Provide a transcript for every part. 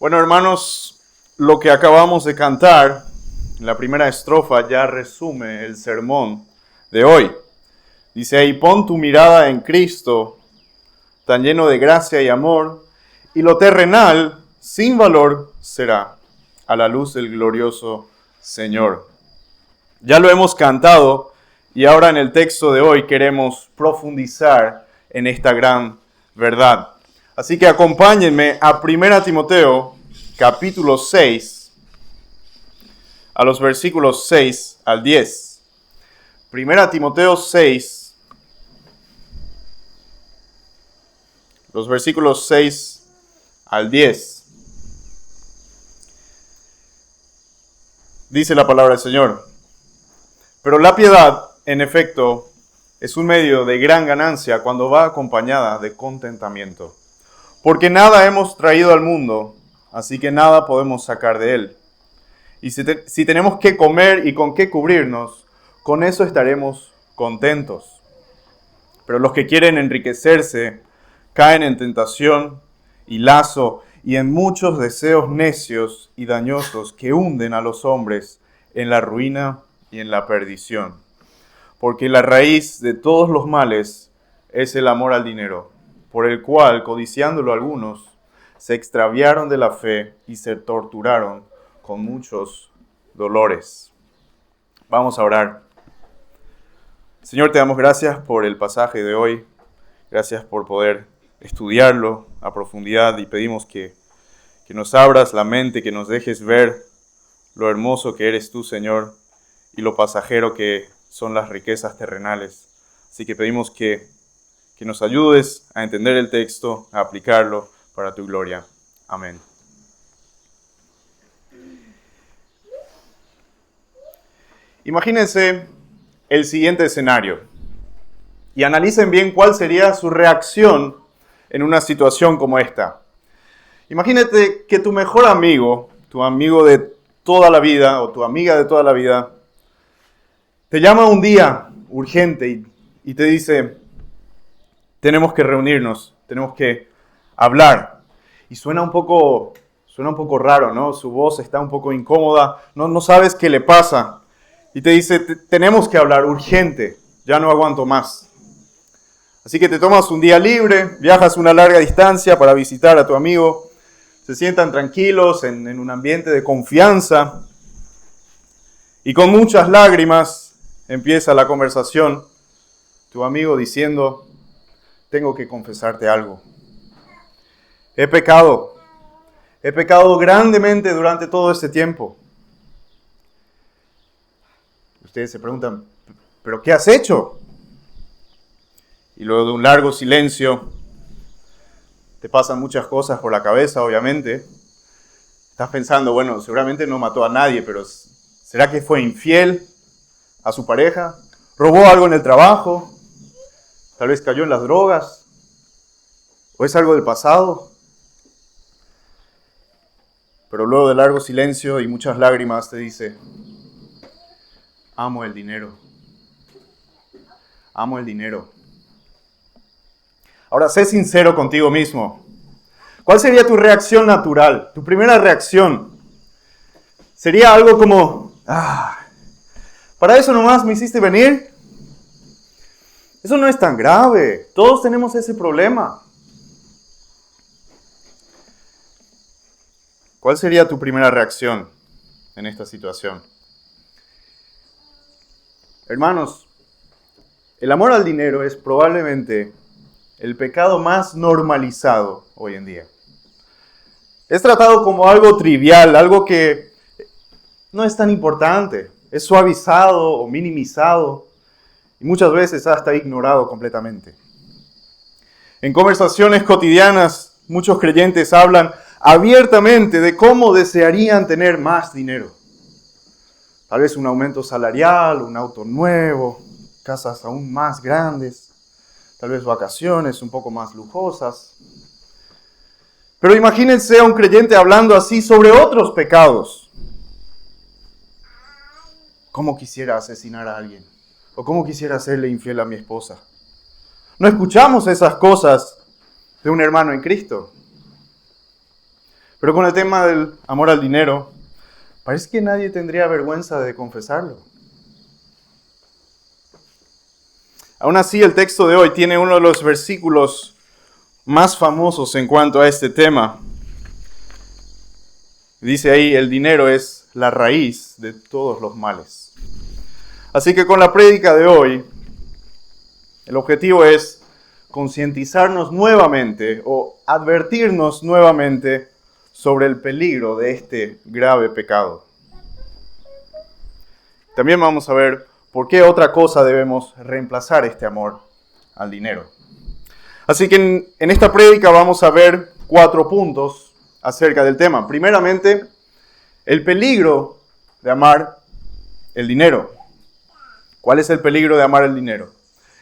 Bueno, hermanos, lo que acabamos de cantar, la primera estrofa ya resume el sermón de hoy. Dice ahí, pon tu mirada en Cristo, tan lleno de gracia y amor, y lo terrenal, sin valor, será a la luz del glorioso Señor. Ya lo hemos cantado y ahora en el texto de hoy queremos profundizar en esta gran verdad. Así que acompáñenme a 1 Timoteo, capítulo 6, a los versículos 6 al 10. 1 Timoteo 6, los versículos 6 al 10. Dice la palabra del Señor. Pero la piedad, en efecto, es un medio de gran ganancia cuando va acompañada de contentamiento. Porque nada hemos traído al mundo, así que nada podemos sacar de él. Y si tenemos que comer y con qué cubrirnos, con eso estaremos contentos. Pero los que quieren enriquecerse caen en tentación y lazo y en muchos deseos necios y dañosos que hunden a los hombres en la ruina y en la perdición. Porque la raíz de todos los males es el amor al dinero, por el cual, codiciándolo algunos, se extraviaron de la fe y se torturaron con muchos dolores. Vamos a orar. Señor, te damos gracias por el pasaje de hoy. Gracias por poder estudiarlo a profundidad y pedimos que nos abras la mente, que nos dejes ver lo hermoso que eres tú, Señor, y lo pasajero que son las riquezas terrenales. Así que pedimos que nos ayudes a entender el texto, a aplicarlo para tu gloria. Amén. Imagínense el siguiente escenario y analicen bien cuál sería su reacción en una situación como esta. Imagínate que tu mejor amigo, tu amigo de toda la vida o tu amiga de toda la vida, te llama un día urgente y te dice, tenemos que reunirnos, tenemos que hablar. Y suena un poco raro, ¿no? Su voz está un poco incómoda, no sabes qué le pasa. Y te dice, tenemos que hablar urgente, ya no aguanto más. Así que te tomas un día libre, viajas una larga distancia para visitar a tu amigo, se sientan tranquilos en un ambiente de confianza y con muchas lágrimas empieza la conversación, tu amigo diciendo, tengo que confesarte algo. He pecado grandemente durante todo este tiempo. Ustedes se preguntan, ¿pero qué has hecho? Y luego de un largo silencio, te pasan muchas cosas por la cabeza, obviamente. Estás pensando, bueno, seguramente no mató a nadie, pero ¿será que fue infiel a su pareja? ¿Robó algo en el trabajo? ¿Tal vez cayó en las drogas? ¿O es algo del pasado? Pero luego de largo silencio y muchas lágrimas te dice, amo el dinero. Amo el dinero. Ahora, sé sincero contigo mismo. ¿Cuál sería tu reacción natural? Tu primera reacción. ¿Sería algo como, ¿para eso nomás me hiciste venir? Eso no es tan grave. Todos tenemos ese problema. ¿Cuál sería tu primera reacción en esta situación? Hermanos, el amor al dinero es probablemente el pecado más normalizado hoy en día. Es tratado como algo trivial, algo que no es tan importante. Es suavizado o minimizado y muchas veces hasta ignorado completamente. En conversaciones cotidianas, muchos creyentes hablan abiertamente de cómo desearían tener más dinero. Tal vez un aumento salarial, un auto nuevo, casas aún más grandes. Tal vez vacaciones un poco más lujosas. Pero imagínense a un creyente hablando así sobre otros pecados. ¿Cómo quisiera asesinar a alguien? ¿O cómo quisiera serle infiel a mi esposa? No escuchamos esas cosas de un hermano en Cristo. Pero con el tema del amor al dinero, parece que nadie tendría vergüenza de confesarlo. Aún así, el texto de hoy tiene uno de los versículos más famosos en cuanto a este tema. Dice ahí, el dinero es la raíz de todos los males. Así que con la prédica de hoy, el objetivo es concientizarnos nuevamente o advertirnos nuevamente sobre el peligro de este grave pecado. También vamos a ver por qué otra cosa debemos reemplazar este amor al dinero. Así que en esta prédica vamos a ver 4 puntos acerca del tema. Primeramente, el peligro de amar el dinero. ¿Cuál es el peligro de amar el dinero?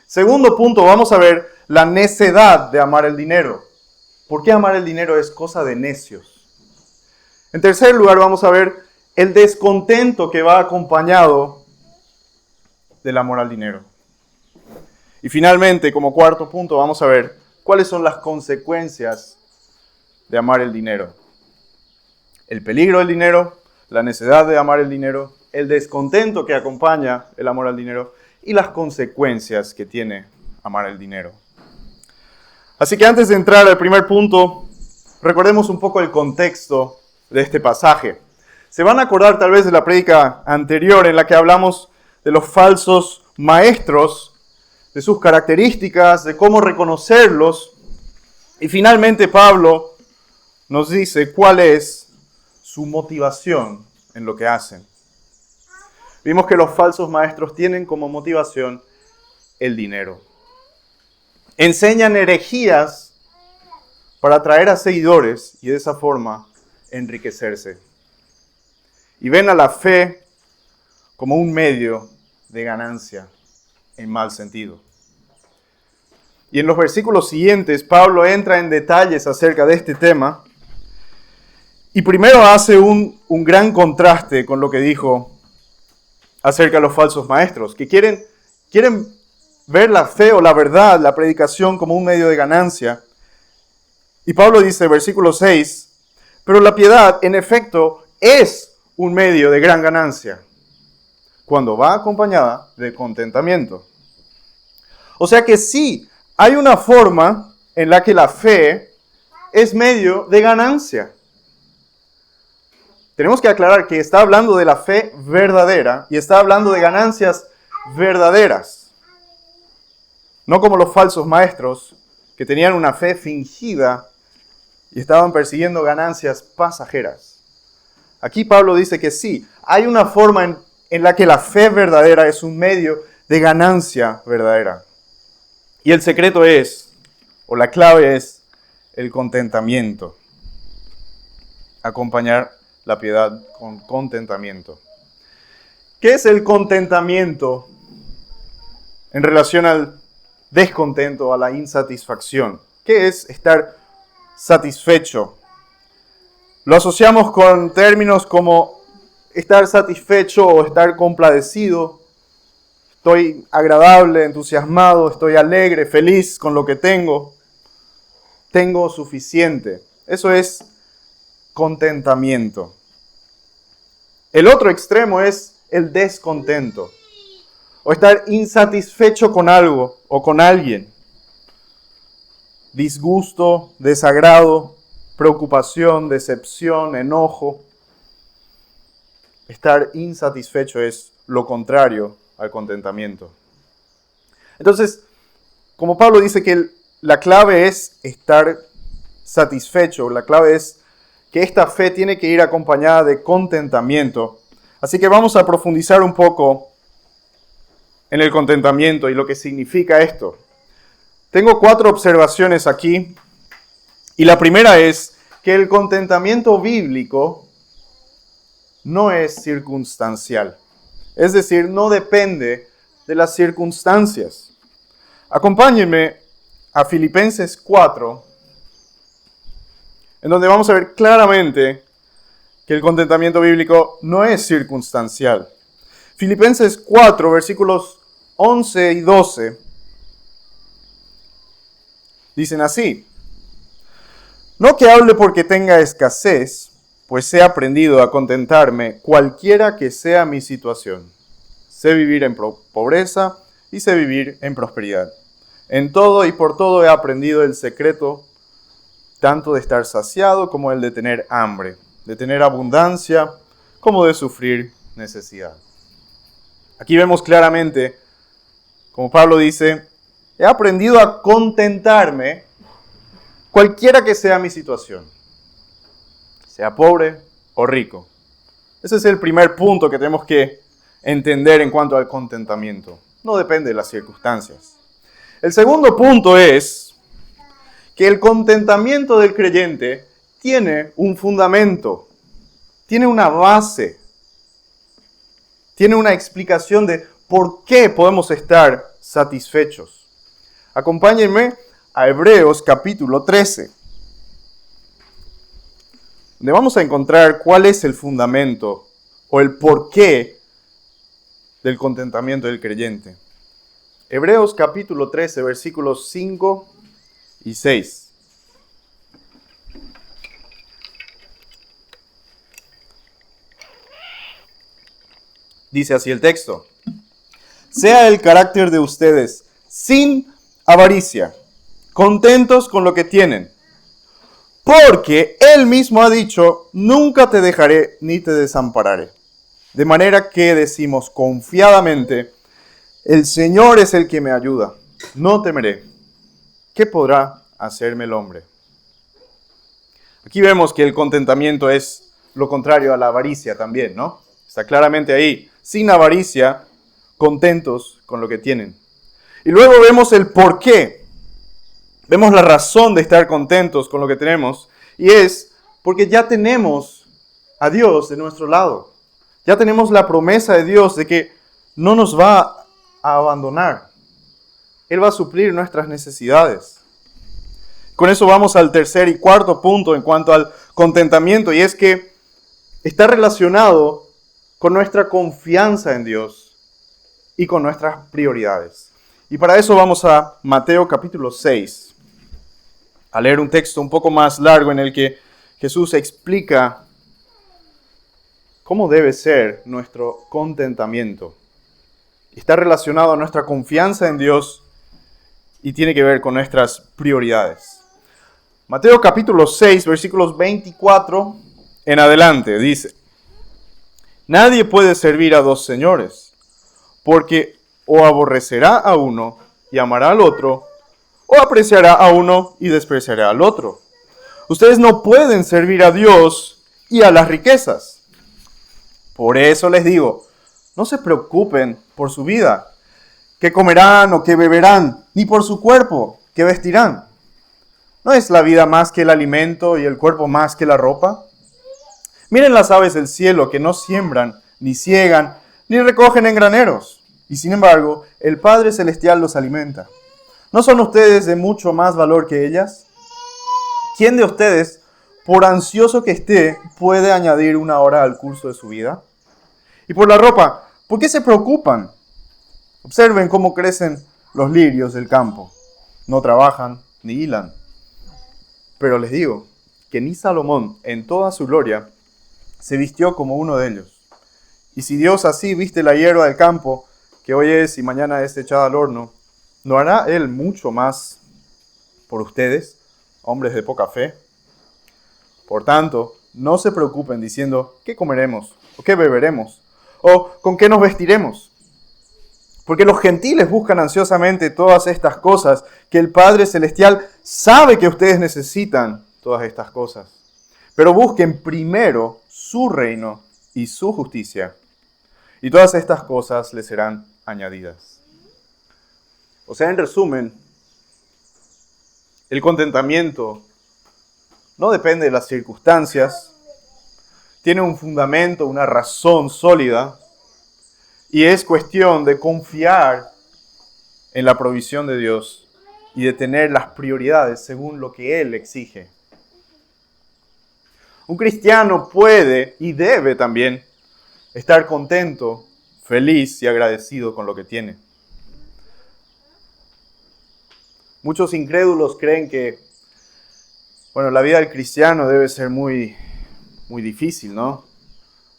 Segundo punto, vamos a ver la necedad de amar el dinero. ¿Por qué amar el dinero es cosa de necios? En tercer lugar, vamos a ver el descontento que va acompañado del amor al dinero. Y finalmente, como cuarto punto, vamos a ver cuáles son las consecuencias de amar el dinero. El peligro del dinero, la necedad de amar el dinero, el descontento que acompaña el amor al dinero y las consecuencias que tiene amar el dinero. Así que antes de entrar al primer punto, recordemos un poco el contexto de este pasaje. Se van a acordar tal vez de la prédica anterior en la que hablamos de los falsos maestros, de sus características, de cómo reconocerlos. Y finalmente Pablo nos dice cuál es su motivación en lo que hacen. Vimos que los falsos maestros tienen como motivación el dinero. Enseñan herejías para atraer a seguidores y de esa forma enriquecerse. Y ven a la fe como un medio de ganancia en mal sentido. Y en los versículos siguientes, Pablo entra en detalles acerca de este tema y primero hace un gran contraste con lo que dijo acerca de los falsos maestros, que quieren ver la fe o la verdad, la predicación como un medio de ganancia. Y Pablo dice, versículo 6, pero la piedad, en efecto, es un medio de gran ganancia, cuando va acompañada de contentamiento. O sea que sí, hay una forma en la que la fe es medio de ganancia. Tenemos que aclarar que está hablando de la fe verdadera y está hablando de ganancias verdaderas. No como los falsos maestros que tenían una fe fingida y estaban persiguiendo ganancias pasajeras. Aquí Pablo dice que sí, hay una forma en la que la fe verdadera es un medio de ganancia verdadera. Y el secreto es, o la clave es, el contentamiento. Acompañar la piedad con contentamiento. ¿Qué es el contentamiento en relación al descontento, a la insatisfacción? ¿Qué es estar satisfecho? Lo asociamos con términos como estar satisfecho o estar complacido. Estoy agradable, entusiasmado, estoy alegre, feliz con lo que tengo. Tengo suficiente. Eso es contentamiento. El otro extremo es el descontento. O estar insatisfecho con algo o con alguien. Disgusto, desagrado, preocupación, decepción, enojo. Estar insatisfecho es lo contrario al contentamiento. Entonces, como Pablo dice que la clave es estar satisfecho, la clave es que esta fe tiene que ir acompañada de contentamiento. Así que vamos a profundizar un poco en el contentamiento y lo que significa esto. Tengo 4 observaciones aquí. Y la primera es que el contentamiento bíblico no es circunstancial. Es decir, no depende de las circunstancias. Acompáñenme a Filipenses 4, en donde vamos a ver claramente que el contentamiento bíblico no es circunstancial. Filipenses 4, versículos 11 y 12, dicen así: No que hable porque tenga escasez, pues he aprendido a contentarme cualquiera que sea mi situación. Sé vivir en pobreza y sé vivir en prosperidad. En todo y por todo he aprendido el secreto tanto de estar saciado como el de tener hambre, de tener abundancia como de sufrir necesidad. Aquí vemos claramente, como Pablo dice, he aprendido a contentarme cualquiera que sea mi situación, sea pobre o rico. Ese es el primer punto que tenemos que entender en cuanto al contentamiento. No depende de las circunstancias. El segundo punto es que el contentamiento del creyente tiene un fundamento, tiene una base, tiene una explicación de por qué podemos estar satisfechos. Acompáñenme a Hebreos capítulo 13, donde vamos a encontrar cuál es el fundamento o el porqué del contentamiento del creyente. Hebreos capítulo 13, versículos 5 y 6. Dice así el texto: sea el carácter de ustedes sin avaricia, contentos con lo que tienen, porque Él mismo ha dicho, nunca te dejaré ni te desampararé. De manera que decimos confiadamente, el Señor es el que me ayuda, no temeré. ¿Qué podrá hacerme el hombre? Aquí vemos que el contentamiento es lo contrario a la avaricia también, ¿no? Está claramente ahí, sin avaricia, contentos con lo que tienen. Y luego vemos el por qué. Vemos la razón de estar contentos con lo que tenemos, y es porque ya tenemos a Dios de nuestro lado. Ya tenemos la promesa de Dios de que no nos va a abandonar. Él va a suplir nuestras necesidades. Con eso vamos al tercer y cuarto punto en cuanto al contentamiento, y es que está relacionado con nuestra confianza en Dios y con nuestras prioridades. Y para eso vamos a Mateo capítulo 6, a leer un texto un poco más largo en el que Jesús explica cómo debe ser nuestro contentamiento. Está relacionado a nuestra confianza en Dios y tiene que ver con nuestras prioridades. Mateo capítulo 6, versículos 24 en adelante, dice: nadie puede servir a dos señores, porque o aborrecerá a uno y amará al otro, o apreciará a uno y despreciará al otro. Ustedes no pueden servir a Dios y a las riquezas. Por eso les digo, no se preocupen por su vida, qué comerán o qué beberán, ni por su cuerpo, qué vestirán. ¿No es la vida más que el alimento y el cuerpo más que la ropa? Miren las aves del cielo que no siembran, ni ciegan, ni recogen en graneros, y sin embargo, el Padre Celestial los alimenta. ¿No son ustedes de mucho más valor que ellas? ¿Quién de ustedes, por ansioso que esté, puede añadir una hora al curso de su vida? Y por la ropa, ¿por qué se preocupan? Observen cómo crecen los lirios del campo. No trabajan ni hilan. Pero les digo que ni Salomón, en toda su gloria, se vistió como uno de ellos. Y si Dios así viste la hierba del campo, que hoy es y mañana es echada al horno, ¿no hará Él mucho más por ustedes, hombres de poca fe? Por tanto, no se preocupen diciendo, ¿qué comeremos? ¿O qué beberemos? ¿O con qué nos vestiremos? Porque los gentiles buscan ansiosamente todas estas cosas, que el Padre Celestial sabe que ustedes necesitan todas estas cosas. Pero busquen primero su reino y su justicia, y todas estas cosas les serán añadidas. O sea, en resumen, el contentamiento no depende de las circunstancias, tiene un fundamento, una razón sólida, y es cuestión de confiar en la provisión de Dios y de tener las prioridades según lo que Él exige. Un cristiano puede y debe también estar contento, feliz y agradecido con lo que tiene. Muchos incrédulos creen que Bueno, la vida del cristiano debe ser muy difícil, ¿no?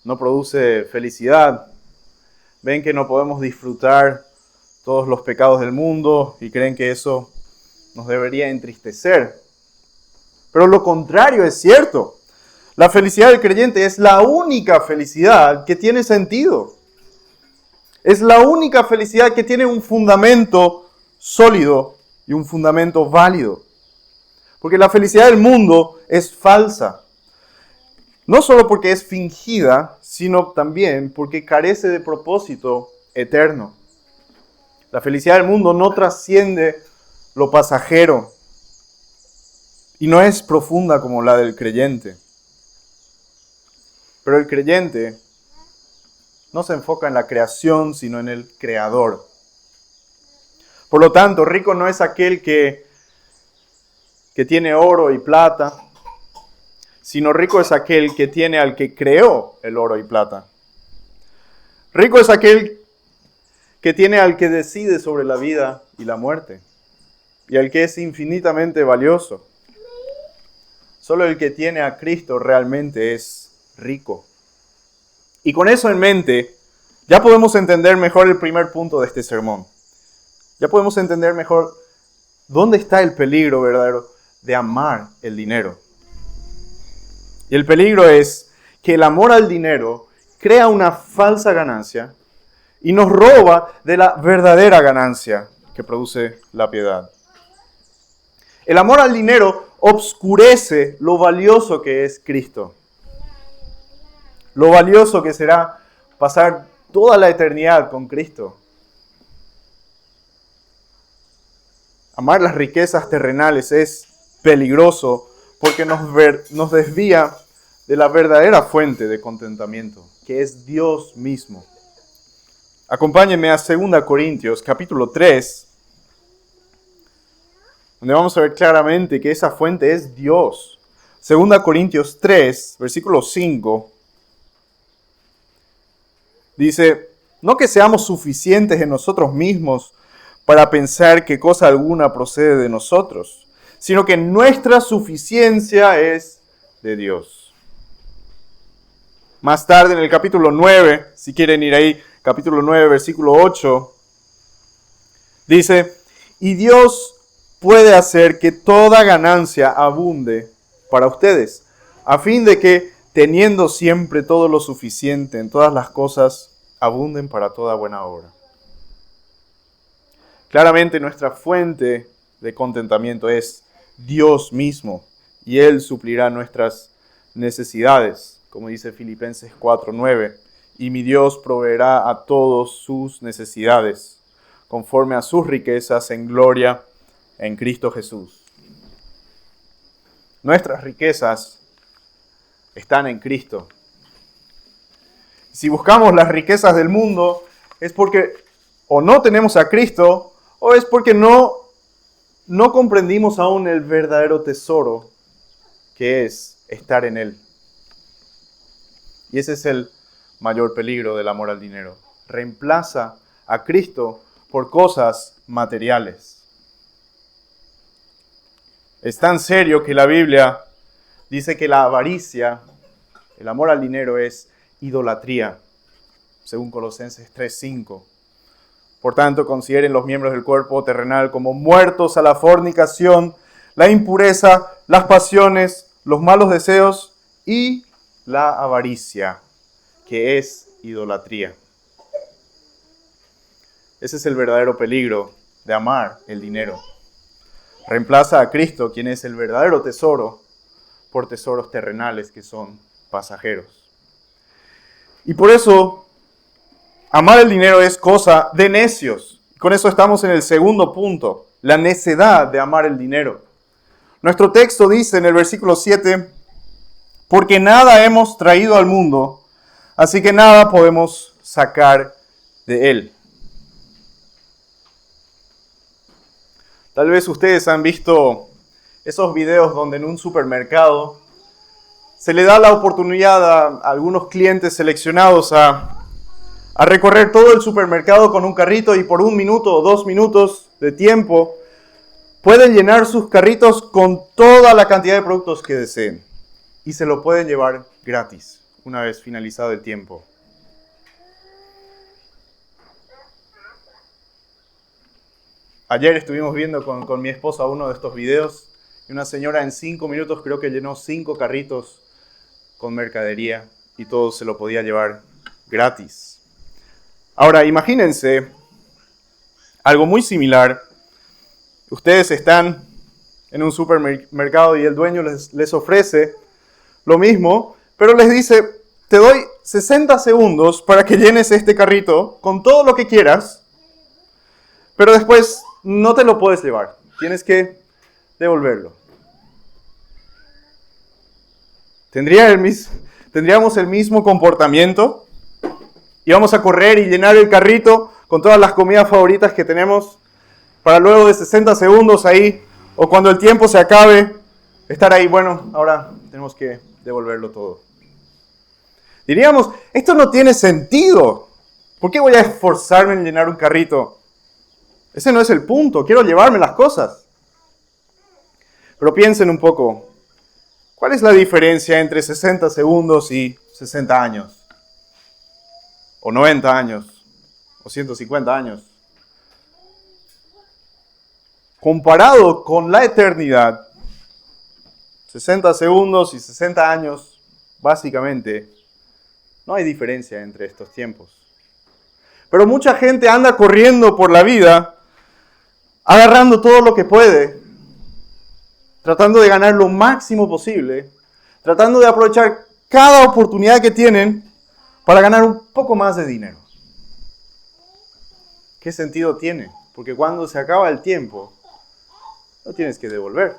No produce felicidad. Ven que no podemos disfrutar todos los pecados del mundo y creen que eso nos debería entristecer. Pero lo contrario es cierto. La felicidad del creyente es la única felicidad que tiene sentido. Es la única felicidad que tiene un fundamento sólido y un fundamento válido. Porque la felicidad del mundo es falsa. No solo porque es fingida, sino también porque carece de propósito eterno. La felicidad del mundo no trasciende lo pasajero y no es profunda como la del creyente. Pero el creyente no se enfoca en la creación, sino en el Creador. Por lo tanto, rico no es aquel que tiene oro y plata, sino rico es aquel que tiene al que creó el oro y plata. Rico es aquel que tiene al que decide sobre la vida y la muerte, y al que es infinitamente valioso. Solo el que tiene a Cristo realmente es rico. Y con eso en mente, ya podemos entender mejor el primer punto de este sermón. Ya podemos entender mejor dónde está el peligro verdadero de amar el dinero. Y el peligro es que el amor al dinero crea una falsa ganancia y nos roba de la verdadera ganancia que produce la piedad. El amor al dinero obscurece lo valioso que es Cristo. Lo valioso que será pasar toda la eternidad con Cristo. Amar las riquezas terrenales es peligroso porque nos desvía de la verdadera fuente de contentamiento, que es Dios mismo. Acompáñenme a 2 Corintios capítulo 3, donde vamos a ver claramente que esa fuente es Dios. 2 Corintios 3, versículo 5, dice: no que seamos suficientes en nosotros mismos para pensar que cosa alguna procede de nosotros, sino que nuestra suficiencia es de Dios. Más tarde en el capítulo 9, si quieren ir ahí, capítulo 9, versículo 8, dice: y Dios puede hacer que toda ganancia abunde para ustedes, a fin de que, teniendo siempre todo lo suficiente en todas las cosas, abunden para toda buena obra. Claramente nuestra fuente de contentamiento es Dios mismo, y Él suplirá nuestras necesidades, como dice Filipenses 4:9, y mi Dios proveerá a todos sus necesidades, conforme a sus riquezas en gloria en Cristo Jesús. Nuestras riquezas están en Cristo. Si buscamos las riquezas del mundo, es porque o no tenemos a Cristo, o es porque no comprendimos aún el verdadero tesoro que es estar en Él. Y ese es el mayor peligro del amor al dinero. Reemplaza a Cristo por cosas materiales. Es tan serio que la Biblia dice que la avaricia, el amor al dinero, es idolatría, según Colosenses 3:5. Por tanto, consideren los miembros del cuerpo terrenal como muertos a la fornicación, la impureza, las pasiones, los malos deseos y la avaricia, que es idolatría. Ese es el verdadero peligro de amar el dinero. Reemplaza a Cristo, quien es el verdadero tesoro, por tesoros terrenales que son pasajeros. Y por eso, amar el dinero es cosa de necios. Con eso estamos en el segundo punto, la necedad de amar el dinero. Nuestro texto dice en el versículo 7, porque nada hemos traído al mundo, así que nada podemos sacar de él. Tal vez ustedes han visto esos videos donde en un supermercado se le da la oportunidad a algunos clientes seleccionados a recorrer todo el supermercado con un carrito y por 1 minuto o 2 minutos de tiempo pueden llenar sus carritos con toda la cantidad de productos que deseen y se lo pueden llevar gratis una vez finalizado el tiempo. Ayer estuvimos viendo con mi esposa uno de estos videos y una señora en 5 minutos creo que llenó 5 carritos con mercadería y todo se lo podía llevar gratis. Ahora, imagínense algo muy similar. Ustedes están en un supermercado y el dueño les ofrece lo mismo, pero les dice, te doy 60 segundos para que llenes este carrito con todo lo que quieras, pero después no te lo puedes llevar, tienes que devolverlo. ¿Tendríamos el mismo comportamiento? Íbamos a correr y llenar el carrito con todas las comidas favoritas que tenemos para luego de 60 segundos ahí, o cuando el tiempo se acabe, estar ahí, bueno, ahora tenemos que devolverlo todo. Diríamos, esto no tiene sentido. ¿Por qué voy a esforzarme en llenar un carrito? Ese no es el punto, quiero llevarme las cosas. Pero piensen un poco, ¿cuál es la diferencia entre 60 segundos y 60 años? ¿O 90 años? ¿O 150 años? Comparado con la eternidad, 60 segundos y 60 años, básicamente, no hay diferencia entre estos tiempos. Pero mucha gente anda corriendo por la vida, agarrando todo lo que puede, tratando de ganar lo máximo posible, tratando de aprovechar cada oportunidad que tienen para ganar un poco más de dinero. ¿Qué sentido tiene? Porque cuando se acaba el tiempo, lo tienes que devolver.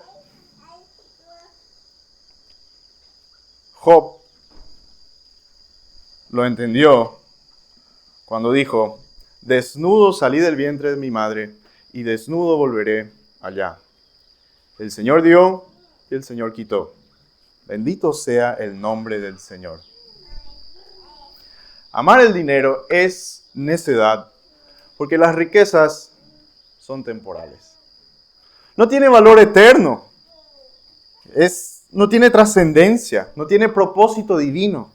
Job lo entendió cuando dijo, desnudo salí del vientre de mi madre y desnudo volveré allá. El Señor dio y el Señor quitó. Bendito sea el nombre del Señor. Amar el dinero es necedad porque las riquezas son temporales. No tiene valor eterno. No tiene trascendencia, no tiene propósito divino.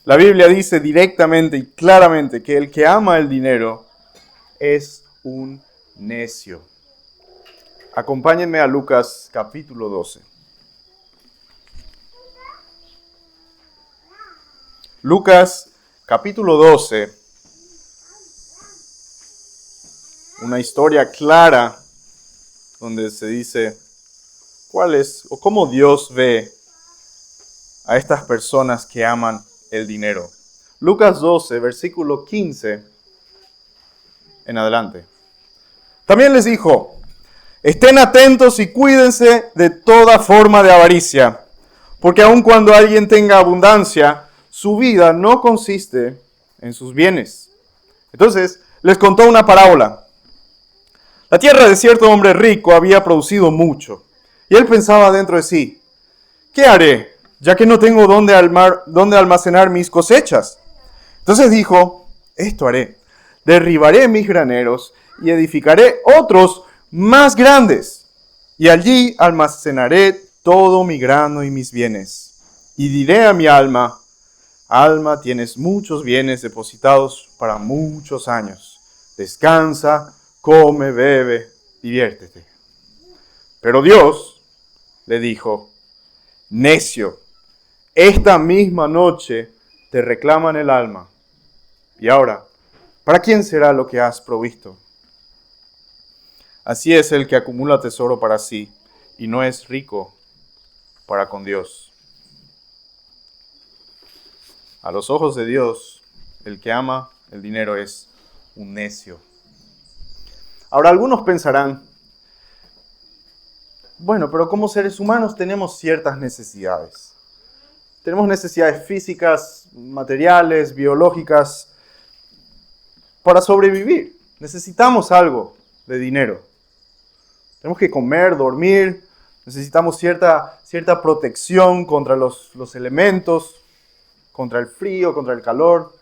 La Biblia dice directamente y claramente que el que ama el dinero es un necio. Acompáñenme a Lucas capítulo 12. Lucas capítulo 12. Una historia clara donde se dice cuál es o cómo Dios ve a estas personas que aman el dinero. Lucas 12, versículo 15 en adelante. También les dijo, estén atentos y cuídense de toda forma de avaricia, porque aun cuando alguien tenga abundancia, su vida no consiste en sus bienes. Entonces les contó una parábola. La tierra de cierto hombre rico había producido mucho, y él pensaba dentro de sí, ¿qué haré, ya que no tengo dónde almacenar mis cosechas? Entonces dijo, esto haré, derribaré mis graneros y edificaré otros más grandes, y allí almacenaré todo mi grano y mis bienes. Y diré a mi alma, alma, tienes muchos bienes depositados para muchos años. Descansa, come, bebe, diviértete. Pero Dios le dijo, necio, esta misma noche te reclaman el alma. Y ahora, ¿para quién será lo que has provisto? Así es el que acumula tesoro para sí y no es rico para con Dios. A los ojos de Dios, el que ama el dinero es un necio. Ahora, algunos pensarán, bueno, pero como seres humanos tenemos ciertas necesidades. Tenemos necesidades físicas, materiales, biológicas, para sobrevivir. Necesitamos algo de dinero. Tenemos que comer, dormir, necesitamos cierta protección contra los elementos, contra el frío, contra el calor.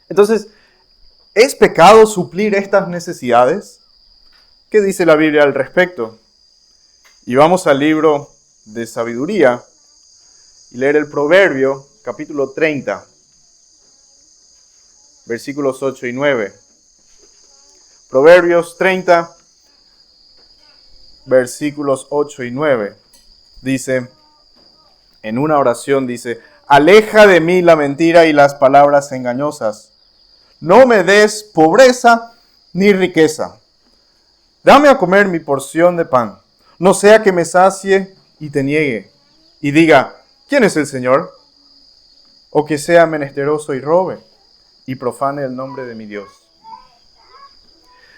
Entonces, ¿es pecado suplir estas necesidades? ¿Qué dice la Biblia al respecto? Y vamos al libro de sabiduría y leer el Proverbio, capítulo 30, versículos 8 y 9. Proverbios 30, versículos 8 y 9. Dice, en una oración dice, aleja de mí la mentira y las palabras engañosas. No me des pobreza ni riqueza. Dame a comer mi porción de pan. No sea que me sacie y te niegue y diga, ¿quién es el Señor? O que sea menesteroso y robe y profane el nombre de mi Dios.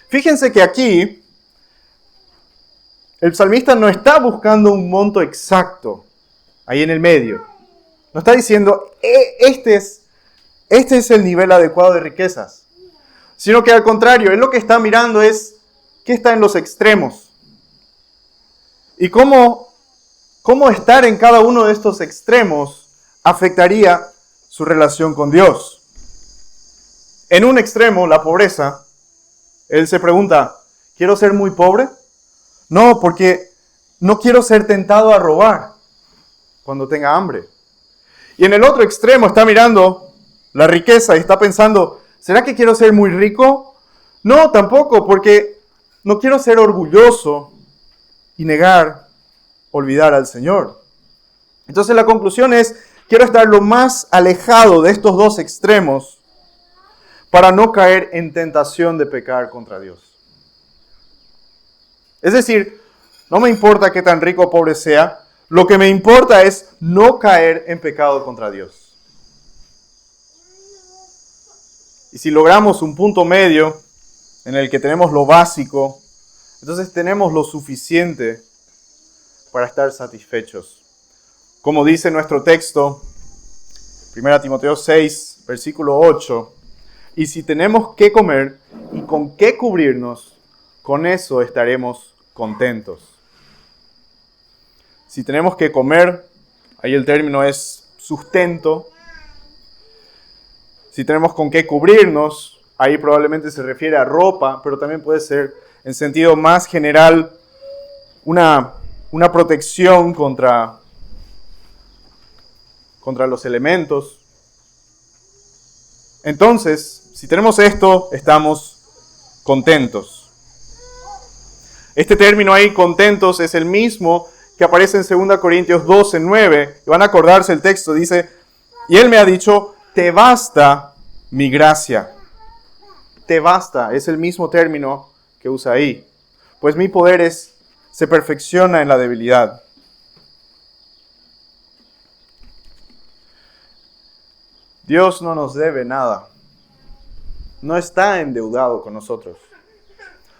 Fíjense que aquí el salmista no está buscando un monto exacto ahí en el medio. No está diciendo, este es el nivel adecuado de riquezas. Sino que al contrario, él lo que está mirando es qué está en los extremos. Y cómo estar en cada uno de estos extremos afectaría su relación con Dios. En un extremo, la pobreza, él se pregunta, ¿quiero ser muy pobre? No, porque no quiero ser tentado a robar cuando tenga hambre. Y en el otro extremo está mirando la riqueza y está pensando, ¿será que quiero ser muy rico? No, tampoco, porque no quiero ser orgulloso y olvidar al Señor. Entonces la conclusión es, quiero estar lo más alejado de estos dos extremos para no caer en tentación de pecar contra Dios. Es decir, no me importa qué tan rico o pobre sea, lo que me importa es no caer en pecado contra Dios. Y si logramos un punto medio en el que tenemos lo básico, entonces tenemos lo suficiente para estar satisfechos. Como dice nuestro texto, 1 Timoteo 6, versículo 8, y si tenemos qué comer y con qué cubrirnos, con eso estaremos contentos. Si tenemos que comer, ahí el término es sustento. Si tenemos con qué cubrirnos, ahí probablemente se refiere a ropa, pero también puede ser en sentido más general una protección contra los elementos. Entonces, si tenemos esto, estamos contentos. Este término ahí, contentos, es el mismo que aparece en 2 Corintios 12, 9. Y van a acordarse el texto, dice, y él me ha dicho, te basta mi gracia. Te basta, es el mismo término que usa ahí. Pues mi poder se perfecciona en la debilidad. Dios no nos debe nada. No está endeudado con nosotros.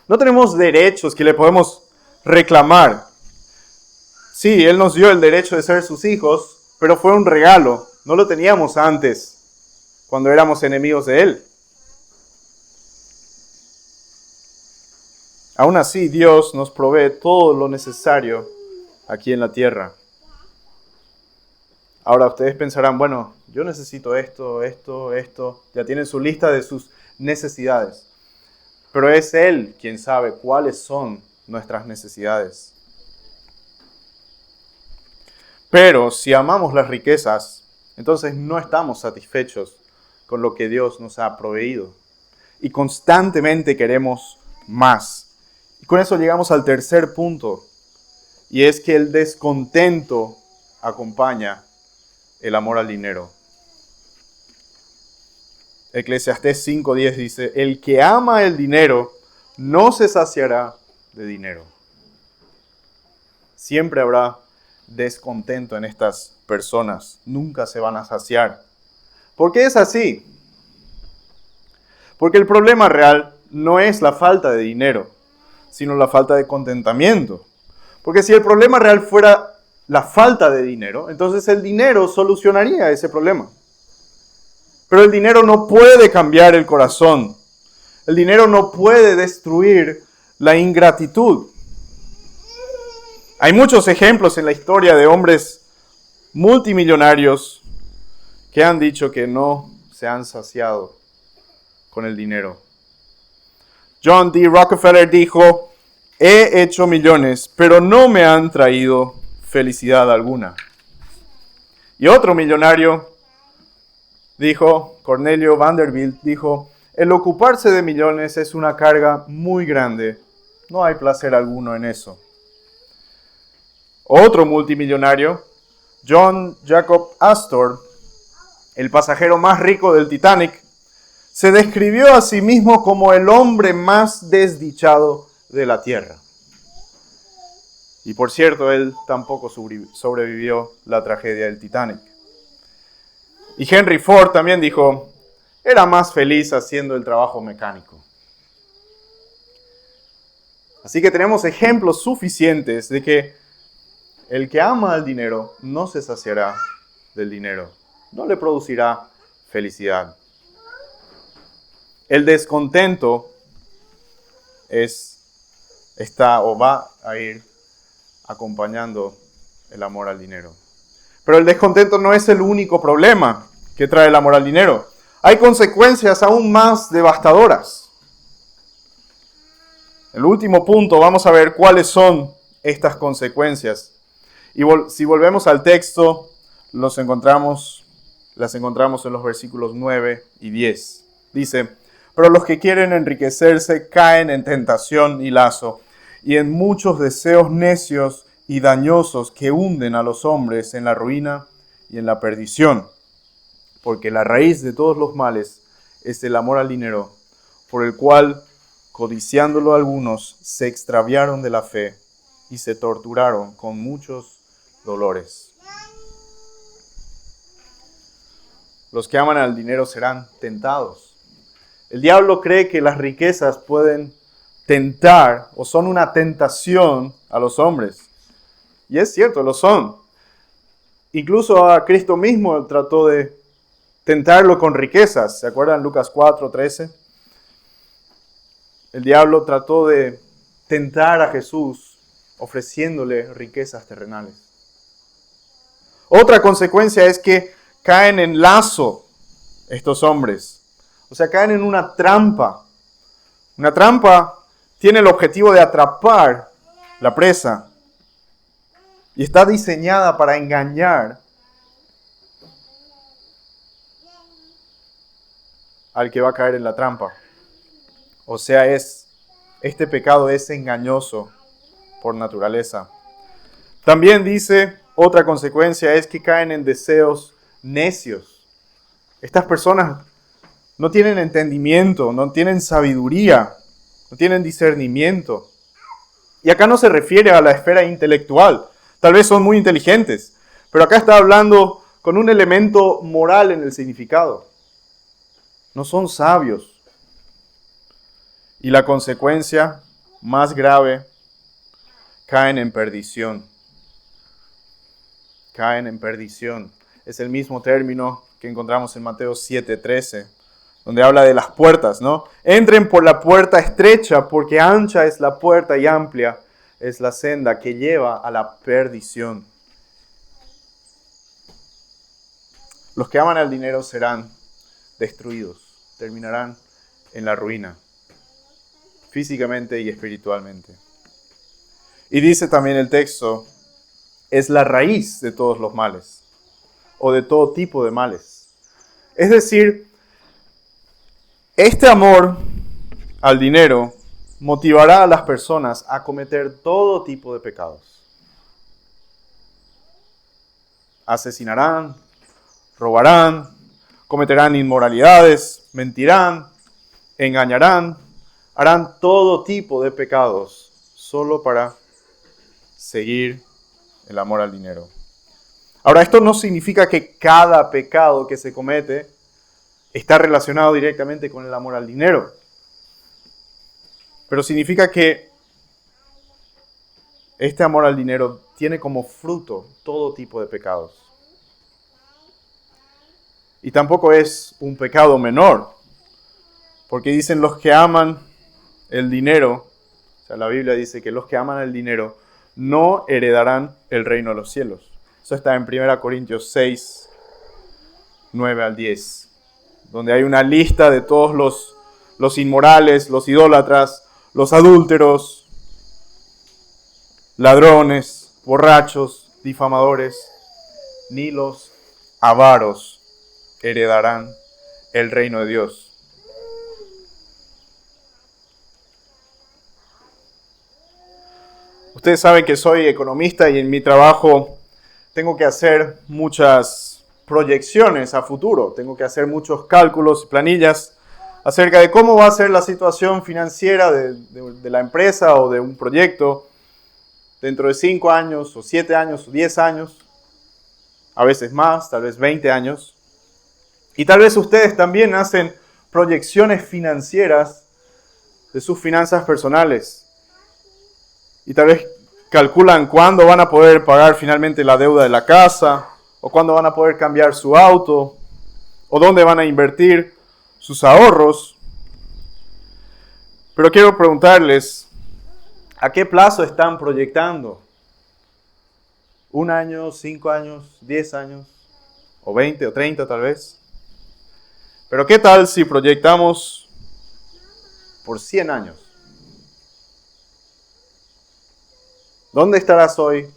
No tenemos derechos que le podemos reclamar. Sí, Él nos dio el derecho de ser sus hijos, pero fue un regalo. No lo teníamos antes, cuando éramos enemigos de Él. Aún así, Dios nos provee todo lo necesario aquí en la tierra. Ahora ustedes pensarán, bueno, yo necesito esto. Ya tienen su lista de sus necesidades. Pero es Él quien sabe cuáles son nuestras necesidades. Pero si amamos las riquezas, entonces no estamos satisfechos con lo que Dios nos ha proveído. Y constantemente queremos más. Y con eso llegamos al tercer punto. Y es que el descontento acompaña el amor al dinero. Eclesiastés 5:10 dice, el que ama el dinero no se saciará de dinero. Siempre habrá descontento en estas personas. Nunca se van a saciar. ¿Por qué es así? Porque el problema real no es la falta de dinero, sino la falta de contentamiento. Porque si el problema real fuera la falta de dinero, entonces el dinero solucionaría ese problema. Pero el dinero no puede cambiar el corazón. El dinero no puede destruir la ingratitud. Hay muchos ejemplos en la historia de hombres multimillonarios que han dicho que no se han saciado con el dinero. John D. Rockefeller dijo, he hecho millones, pero no me han traído felicidad alguna. Y otro millonario dijo, Cornelio Vanderbilt dijo, el ocuparse de millones es una carga muy grande. No hay placer alguno en eso. Otro multimillonario, John Jacob Astor, el pasajero más rico del Titanic, se describió a sí mismo como el hombre más desdichado de la tierra. Y por cierto, él tampoco sobrevivió la tragedia del Titanic. Y Henry Ford también dijo, era más feliz haciendo el trabajo mecánico. Así que tenemos ejemplos suficientes de que el que ama al dinero no se saciará del dinero, no le producirá felicidad. El descontento va a ir acompañando el amor al dinero. Pero el descontento no es el único problema que trae el amor al dinero. Hay consecuencias aún más devastadoras. El último punto, vamos a ver cuáles son estas consecuencias. Y si volvemos al texto, las encontramos en los versículos 9 y 10. Dice, pero los que quieren enriquecerse caen en tentación y lazo, y en muchos deseos necios y dañosos que hunden a los hombres en la ruina y en la perdición. Porque la raíz de todos los males es el amor al dinero, por el cual, codiciándolo algunos, se extraviaron de la fe y se torturaron con muchos dolores. Los que aman al dinero serán tentados. El diablo cree que las riquezas pueden tentar o son una tentación a los hombres. Y es cierto, lo son. Incluso a Cristo mismo trató de tentarlo con riquezas. ¿Se acuerdan Lucas 4:13? El diablo trató de tentar a Jesús ofreciéndole riquezas terrenales. Otra consecuencia es que caen en lazo estos hombres. O sea, caen en una trampa. Una trampa tiene el objetivo de atrapar la presa. Y está diseñada para engañar al que va a caer en la trampa. O sea, este pecado es engañoso por naturaleza. También dice, otra consecuencia es que caen en deseos necios. Estas personas no tienen entendimiento, no tienen sabiduría, no tienen discernimiento. Y acá no se refiere a la esfera intelectual. Tal vez son muy inteligentes, pero acá está hablando con un elemento moral en el significado. No son sabios. Y la consecuencia más grave, caen en perdición. Caen en perdición. Es el mismo término que encontramos en Mateo 7:13, donde habla de las puertas, ¿no? Entren por la puerta estrecha, porque ancha es la puerta y amplia es la senda que lleva a la perdición. Los que aman al dinero serán destruidos, terminarán en la ruina, físicamente y espiritualmente. Y dice también el texto, es la raíz de todos los males, o de todo tipo de males. Es decir, este amor al dinero motivará a las personas a cometer todo tipo de pecados. Asesinarán, robarán, cometerán inmoralidades, mentirán, engañarán, harán todo tipo de pecados solo para seguir el amor al dinero. Ahora, esto no significa que cada pecado que se comete está relacionado directamente con el amor al dinero. Pero significa que este amor al dinero tiene como fruto todo tipo de pecados. Y tampoco es un pecado menor, porque dicen los que aman el dinero, o sea, la Biblia dice que los que aman el dinero no heredarán el reino de los cielos. Eso está en 1 Corintios 6, 9 al 10, donde hay una lista de todos los inmorales, los idólatras, los adúlteros, ladrones, borrachos, difamadores, ni los avaros heredarán el reino de Dios. Ustedes saben que soy economista y en mi trabajo tengo que hacer muchas proyecciones a futuro. Tengo que hacer muchos cálculos y planillas acerca de cómo va a ser la situación financiera de la empresa o de un proyecto dentro de 5 años o 7 años o 10 años, a veces más, tal vez 20 años. Y tal vez ustedes también hacen proyecciones financieras de sus finanzas personales. Y tal vez calculan cuándo van a poder pagar finalmente la deuda de la casa, o cuándo van a poder cambiar su auto, o dónde van a invertir sus ahorros. Pero quiero preguntarles, ¿a qué plazo están proyectando? ¿1 año, 5 años, 10 años, o 20 o 30 tal vez? Pero ¿qué tal si proyectamos por 100 años? ¿Dónde estarás hoy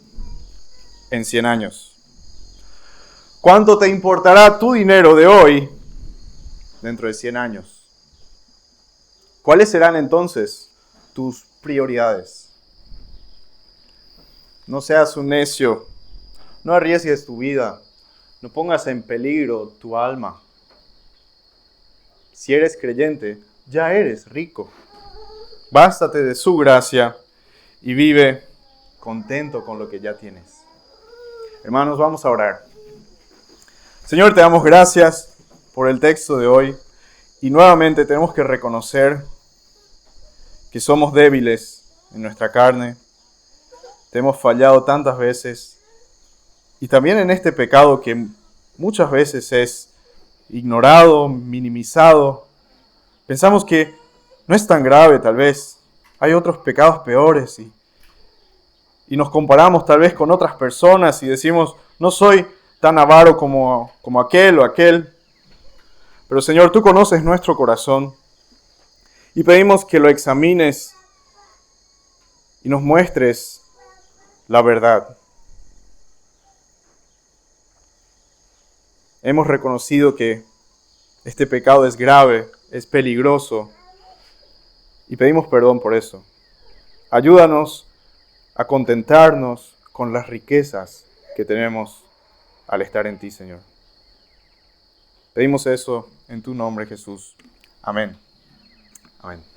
en 100 años? ¿Cuánto te importará tu dinero de hoy dentro de 100 años? ¿Cuáles serán entonces tus prioridades? No seas un necio, no arriesgues tu vida, no pongas en peligro tu alma. Si eres creyente, ya eres rico. Bástate de su gracia y vive contento con lo que ya tienes. Hermanos, vamos a orar. Señor, te damos gracias por el texto de hoy y nuevamente tenemos que reconocer que somos débiles en nuestra carne, te hemos fallado tantas veces y también en este pecado que muchas veces es ignorado, minimizado. Pensamos que no es tan grave tal vez, hay otros pecados peores y nos comparamos tal vez con otras personas y decimos, no soy tan avaro como aquel o aquel. Pero Señor, tú conoces nuestro corazón y pedimos que lo examines y nos muestres la verdad. Hemos reconocido que este pecado es grave, es peligroso y pedimos perdón por eso. Ayúdanos a contentarnos con las riquezas que tenemos al estar en ti, Señor. Pedimos eso en tu nombre, Jesús. Amén. Amén.